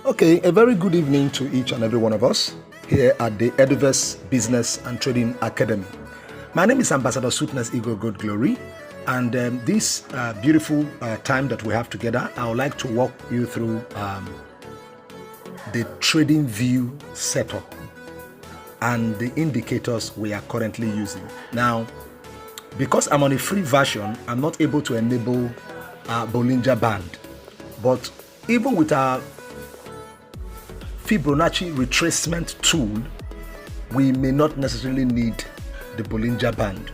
Okay, a very good evening to each and every one of us here at the EduVerse Business and Trading Academy. My name is Ambassador Sweetness Ego God Glory, and this beautiful time that we have together, I would like to walk you through the trading view setup and the indicators we are currently using. Now, because I'm on a free version, I'm not able to enable Bollinger Band, but even with our Fibonacci retracement tool, we may not necessarily need the Bollinger Band.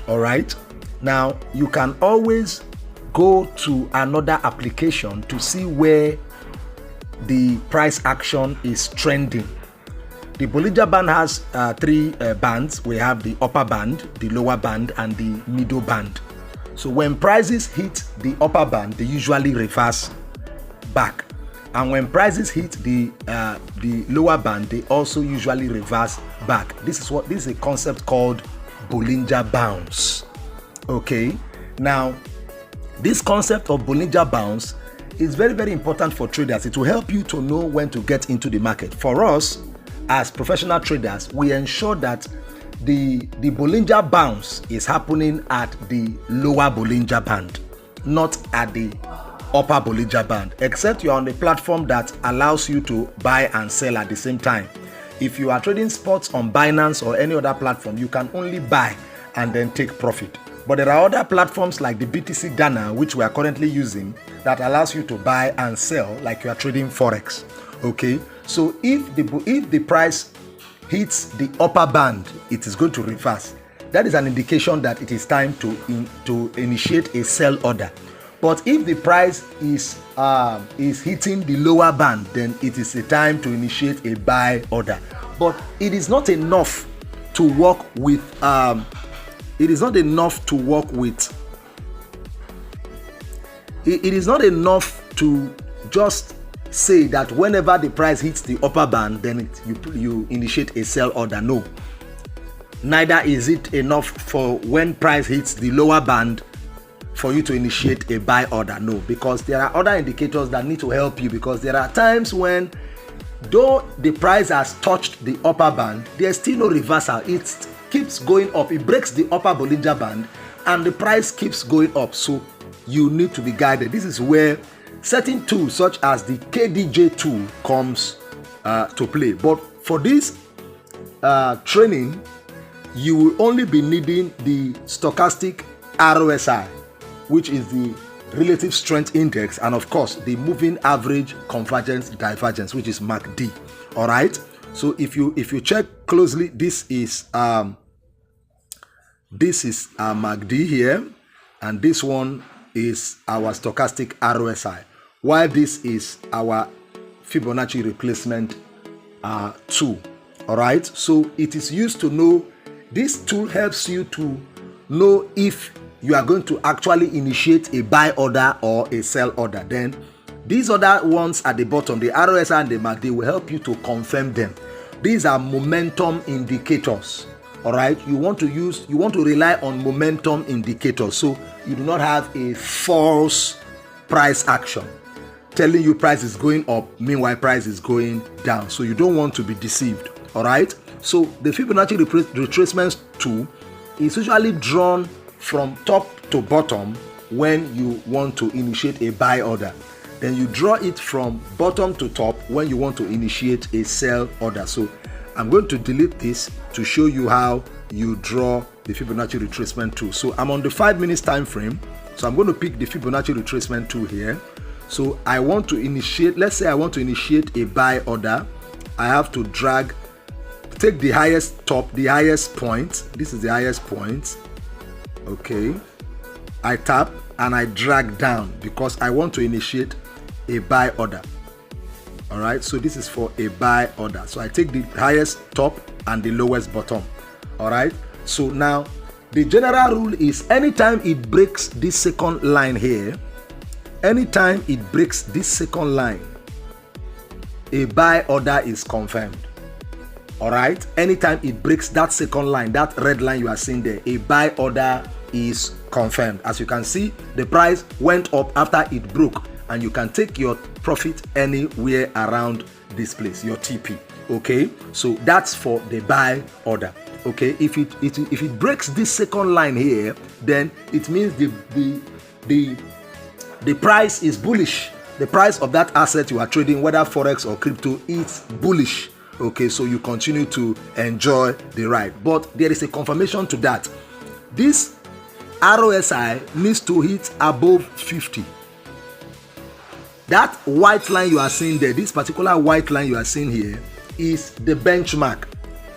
All right. Now, you can always go to another application to see where the price action is trending. The Bollinger Band has three bands. We have the upper band, the lower band, and the middle band. So when prices hit the upper band, they usually reverse back. And when prices hit the lower band, they also usually reverse back. This is a concept called Bollinger Bounce. Okay. Now, this concept of Bollinger Bounce is very, very important for traders. It will help you to know when to get into the market. For us, as professional traders, we ensure that the Bollinger Bounce is happening at the lower Bollinger Band, not at the upper Bollinger Band, except you're on a platform that allows you to buy and sell at the same time. If you are trading spots on Binance or any other platform, you can only buy and then take profit. But there are other platforms like the BTC Ghana, which we are currently using, that allows you to buy and sell like you are trading Forex. Okay, so if the price hits the upper band, it is going to reverse. That is an indication that it is time to initiate a sell order. But if the price is hitting the lower band, then it is a time to initiate a buy order. But it is not enough to work with. It is not enough to work with. It is not enough to just say that whenever the price hits the upper band, then you initiate a sell order. No. Neither is it enough for when price hits the lower band for you to initiate a buy order. No, because there are other indicators that need to help you, because there are times when, though the price has touched the upper band, there's still no reversal. It keeps going up. It breaks the upper Bollinger Band and the price keeps going up. So you need to be guided. This is where certain tools such as the KDJ tool comes to play. But for this training, you will only be needing the stochastic RSI, which is the relative strength index, and of course the moving average convergence divergence, which is MACD. All right. So if you check closely, this is MACD here, and this one is our stochastic RSI, while this is our Fibonacci replacement tool. All right. So it is used to know. This tool helps you to know if you are going to actually initiate a buy order or a sell order. Then these other ones at the bottom, the RSI and the MACD, will help you to confirm them. These are momentum indicators. All right. You want to rely on momentum indicators, so you do not have a false price action telling you price is going up, meanwhile price is going down. So you don't want to be deceived. All right. So the Fibonacci retracement tool is usually drawn from top to bottom when you want to initiate a buy order. Then you draw it from bottom to top when you want to initiate a sell order. So I'm going to delete this to show you how you draw the Fibonacci retracement tool. So I'm on the 5 minutes time frame. So I'm going to pick the Fibonacci retracement tool here. So I want to initiate, let's say I want to initiate a buy order. I have to take the highest top, the highest point. This is the highest point. Okay, I tap and I drag down because I want to initiate a buy order. All right, so this is for a buy order. So I take the highest top and the lowest bottom. All right, so now the general rule is anytime it breaks this second line here, anytime it breaks this second line, a buy order is confirmed. All right, anytime it breaks that second line, that red line you are seeing there, a buy order is confirmed. As you can see, the price went up after it broke and you can take your profit anywhere around this place, your TP. Okay, so that's for the buy order. Okay, if it breaks this second line here, then it means the price is bullish. The price of that asset you are trading, whether forex or crypto, is bullish. Okay, so you continue to enjoy the ride, but there is a confirmation to that. This RSI needs to hit above 50. That white line you are seeing there, this particular white line you are seeing here, is the benchmark.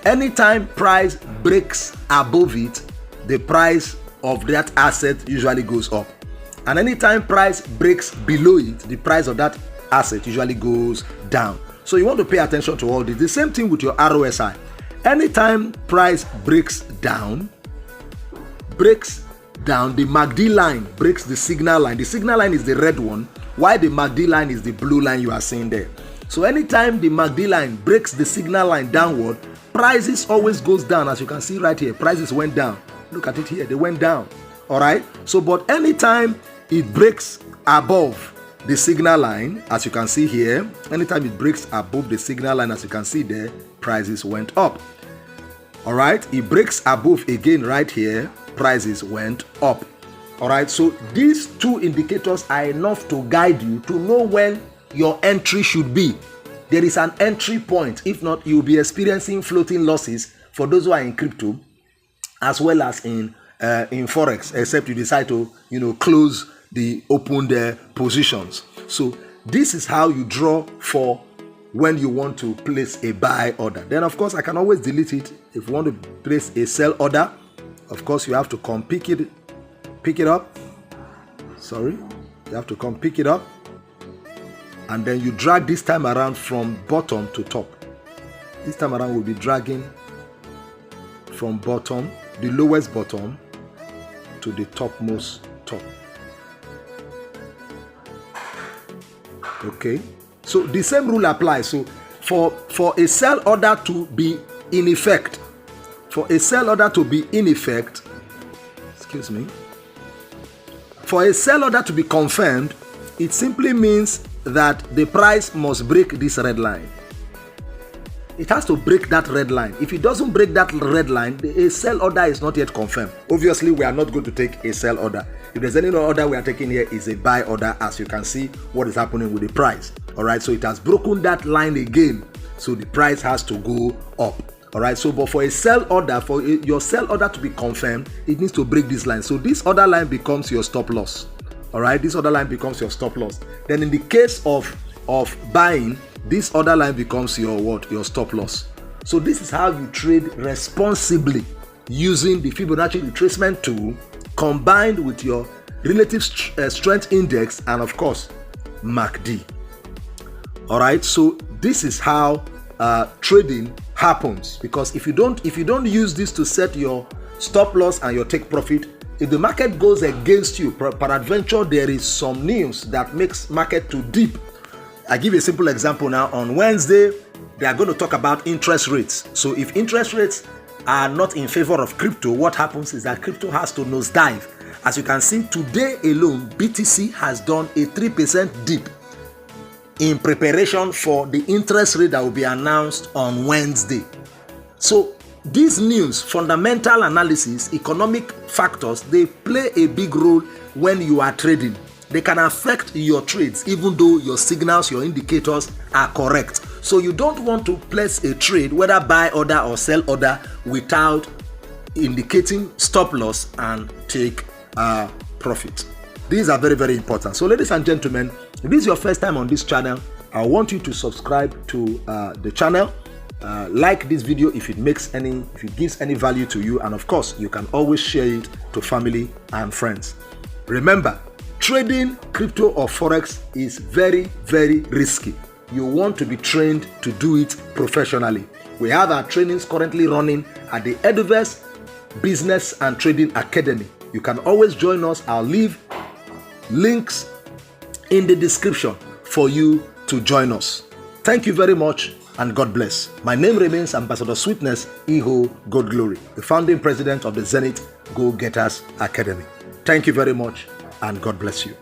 Anytime price breaks above it, the price of that asset usually goes up. And anytime price breaks below it, the price of that asset usually goes down. So you want to pay attention to all this. The same thing with your RSI. Anytime price breaks down, the MACD line breaks the signal line. The signal line is the red one, while the MACD line is the blue line you are seeing there. So anytime the MACD line breaks the signal line downward, prices always goes down. As you can see right here, prices went down. Look at it here, they went down. All right. So, but anytime it breaks above the signal line, as you can see here, anytime it breaks above the signal line, as you can see there, prices went up. All right. It breaks above again right here, prices went up. All right. So these two indicators are enough to guide you to know when your entry should be. There is an entry point. If not, you'll be experiencing floating losses for those who are in crypto, as well as in forex, except you decide to close the opened positions. So this is how you draw for when you want to place a buy order. Then of course I can always delete it. If you want to place a sell order, of course you have to come pick it up. Sorry, you have to come pick it up, and then you drag this time around from bottom to top. This time around we'll be dragging from bottom, the lowest bottom, to the topmost top. Okay, so the same rule applies. So for a sell order to be in effect, for a sell order to be confirmed, it simply means that the price must break this red line. It has to break that red line. If it doesn't break that red line, a sell order is not yet confirmed. Obviously, we are not going to take a sell order. If there's any order we are taking here is a buy order, as you can see what is happening with the price. All right, so it has broken that line again, so the price has to go up. All right, so but for a sell order, for your sell order to be confirmed, it needs to break this line. So this other line becomes your stop loss. All right, this other line becomes your stop loss. Then in the case of buying, this other line becomes your what? Your stop loss. So this is how you trade responsibly using the Fibonacci retracement tool combined with your relative strength index and of course MACD. All right, so this is how trading happens, because if you don't use this to set your stop loss and your take profit, if the market goes against you, peradventure there is some news that makes market to dip. I give you a simple example now. On Wednesday, they are going to talk about interest rates. So if interest rates are not in favor of crypto, what happens is that crypto has to nosedive. As you can see, today alone, BTC has done a 3% dip in preparation for the interest rate that will be announced on Wednesday. So these news, fundamental analysis, economic factors, they play a big role when you are trading. They can affect your trades even though your signals, your indicators are correct. So you don't want to place a trade, whether buy order or sell order, without indicating stop loss and take profit. These are very, very important. So ladies and gentlemen, if this is your first time on this channel, I want you to subscribe to the channel. Like this video if it gives any value to you, and of course you can always share it to family and friends. Remember, trading crypto or forex is very, very risky. You want to be trained to do it professionally. We have our trainings currently running at the EduVerse Business and Trading Academy. You can always join us. I'll leave links in the description for you to join us. Thank you very much and God bless. My name remains Ambassador Sweetness Iho God Glory, the founding president of the Zenith Go Getters Academy. Thank you very much and God bless you.